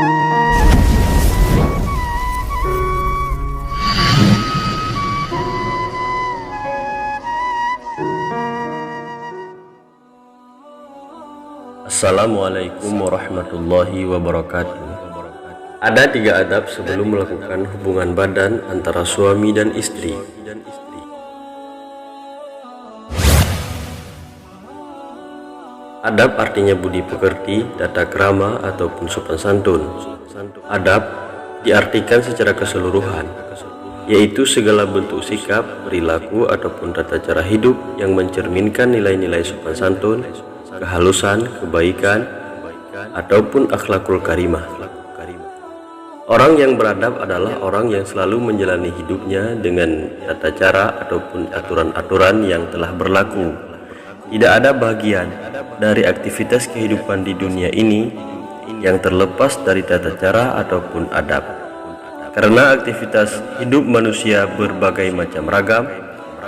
Assalamualaikum warahmatullahi wabarakatuh. Ada 3 adab sebelum melakukan hubungan badan antara suami dan istri. Adab artinya budi pekerti, tata krama ataupun sopan santun. Adab diartikan secara keseluruhan, yaitu segala bentuk sikap, perilaku ataupun tata cara hidup yang mencerminkan nilai-nilai sopan santun, kehalusan, kebaikan, ataupun akhlakul karimah. Orang yang beradab adalah orang yang selalu menjalani hidupnya dengan tata cara ataupun aturan-aturan yang telah berlaku. Tidak ada bagian dari aktivitas kehidupan di dunia ini yang terlepas dari tata cara ataupun adab. Karena aktivitas hidup manusia berbagai macam ragam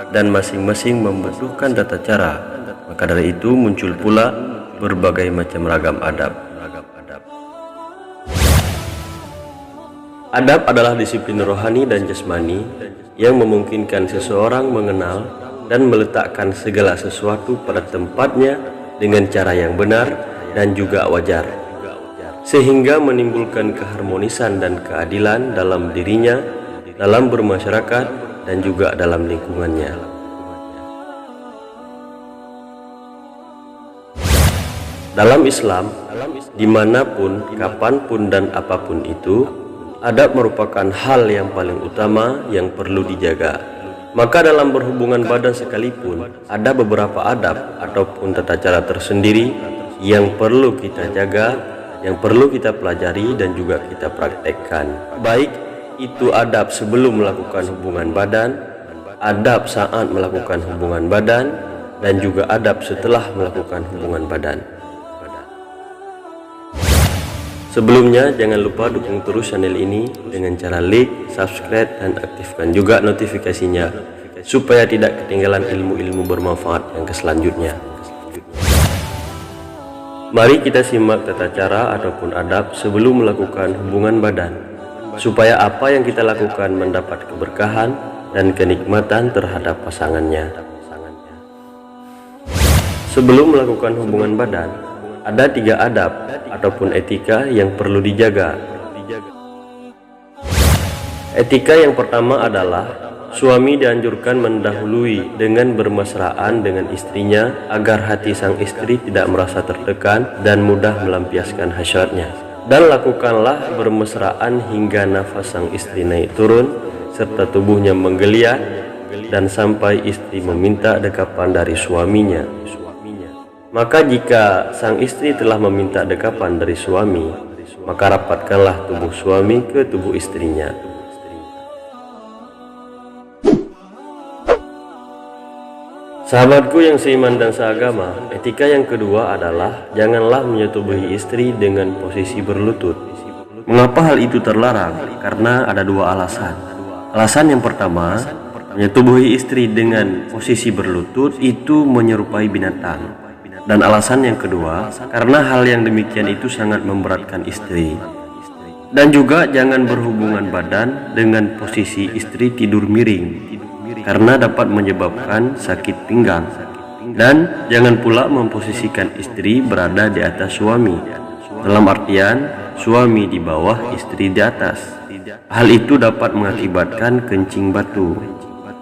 dan masing-masing membutuhkan tata cara, maka dari itu muncul pula berbagai macam ragam adab. Adab adalah disiplin rohani dan jasmani yang memungkinkan seseorang mengenal dan meletakkan segala sesuatu pada tempatnya dengan cara yang benar dan juga wajar, sehingga menimbulkan keharmonisan dan keadilan dalam dirinya, dalam bermasyarakat, dan juga dalam lingkungannya. Dalam Islam, dimanapun, kapanpun, dan apapun itu, adab merupakan hal yang paling utama yang perlu dijaga. Maka dalam berhubungan badan sekalipun, ada beberapa adab ataupun tata cara tersendiri yang perlu kita jaga, yang perlu kita pelajari dan juga kita praktekkan. Baik itu adab sebelum melakukan hubungan badan, adab saat melakukan hubungan badan, dan juga adab setelah melakukan hubungan badan. Sebelumnya, jangan lupa dukung terus channel ini dengan cara like, subscribe, dan aktifkan juga notifikasinya supaya tidak ketinggalan ilmu-ilmu bermanfaat yang selanjutnya. Mari kita simak tata cara ataupun adab sebelum melakukan hubungan badan, supaya apa yang kita lakukan mendapat keberkahan dan kenikmatan terhadap pasangannya. Sebelum melakukan hubungan badan, ada 3 adab ataupun etika yang perlu dijaga. Etika yang pertama adalah suami dianjurkan mendahului dengan bermesraan dengan istrinya agar hati sang istri tidak merasa tertekan dan mudah melampiaskan hasratnya. Dan lakukanlah bermesraan hingga nafas sang istri naik turun serta tubuhnya menggeliat dan sampai istri meminta dekapan dari suaminya. Maka jika sang istri telah meminta dekapan dari suami, maka rapatkanlah tubuh suami ke tubuh istrinya. Sahabatku yang seiman dan seagama, etika yang kedua adalah janganlah menyetubuhi istri dengan posisi berlutut. Mengapa hal itu terlarang? Karena ada 2 alasan. Alasan yang pertama, menyetubuhi istri dengan posisi berlutut itu menyerupai binatang. Dan alasan yang kedua, karena hal yang demikian itu sangat memberatkan istri. Dan juga jangan berhubungan badan dengan posisi istri tidur miring, karena dapat menyebabkan sakit pinggang. Dan jangan pula memposisikan istri berada di atas suami, dalam artian suami di bawah, istri di atas. Hal itu dapat mengakibatkan kencing batu.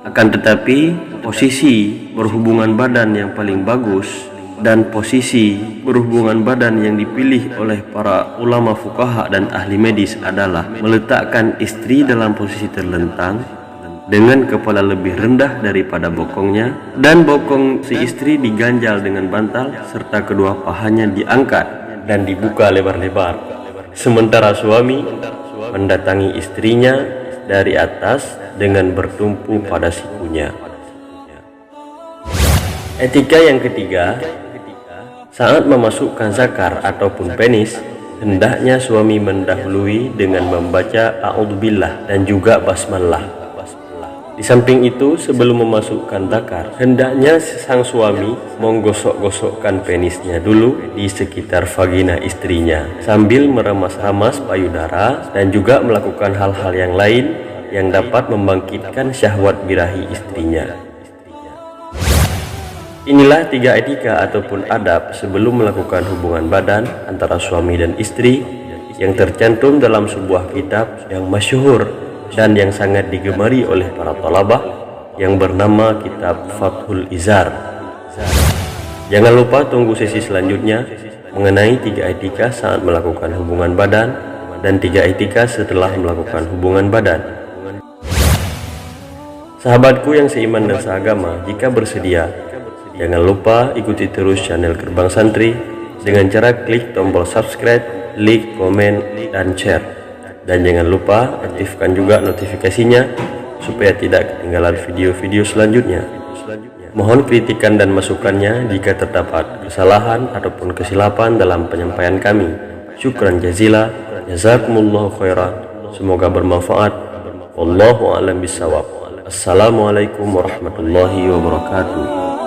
Akan tetapi, posisi berhubungan badan yang paling bagus dan posisi berhubungan badan yang dipilih oleh para ulama fuqaha dan ahli medis adalah meletakkan istri dalam posisi terlentang dengan kepala lebih rendah daripada bokongnya, dan bokong si istri diganjal dengan bantal serta kedua pahanya diangkat dan dibuka lebar-lebar, sementara suami mendatangi istrinya dari atas dengan bertumpu pada sikunya. Etika yang ketiga, saat memasukkan zakar ataupun penis, hendaknya suami mendahului dengan membaca a'udzubillah dan juga basmalah. Di samping itu, sebelum memasukkan takar, hendaknya sang suami menggosok-gosokkan penisnya dulu di sekitar vagina istrinya sambil meremas-remas payudara dan juga melakukan hal-hal yang lain yang dapat membangkitkan syahwat birahi istrinya. Inilah 3 etika ataupun adab sebelum melakukan hubungan badan antara suami dan istri yang tercantum dalam sebuah kitab yang masyhur dan yang sangat digemari oleh para talabah yang bernama kitab Fathul Izar. Jangan lupa tunggu sesi selanjutnya mengenai 3 etika saat melakukan hubungan badan dan 3 etika setelah melakukan hubungan badan. Sahabatku yang seiman dan seagama, jika bersedia, jangan lupa ikuti terus channel Gerbang Santri dengan cara klik tombol subscribe, like, komen, dan share. Dan jangan lupa aktifkan juga notifikasinya supaya tidak ketinggalan video-video selanjutnya. Mohon kritikan dan masukannya jika terdapat kesalahan ataupun kesilapan dalam penyampaian kami. Syukran jazila, jazakumullahu khairan. Semoga bermanfaat. Wallahu a'lam bishawab. Assalamualaikum warahmatullahi wabarakatuh.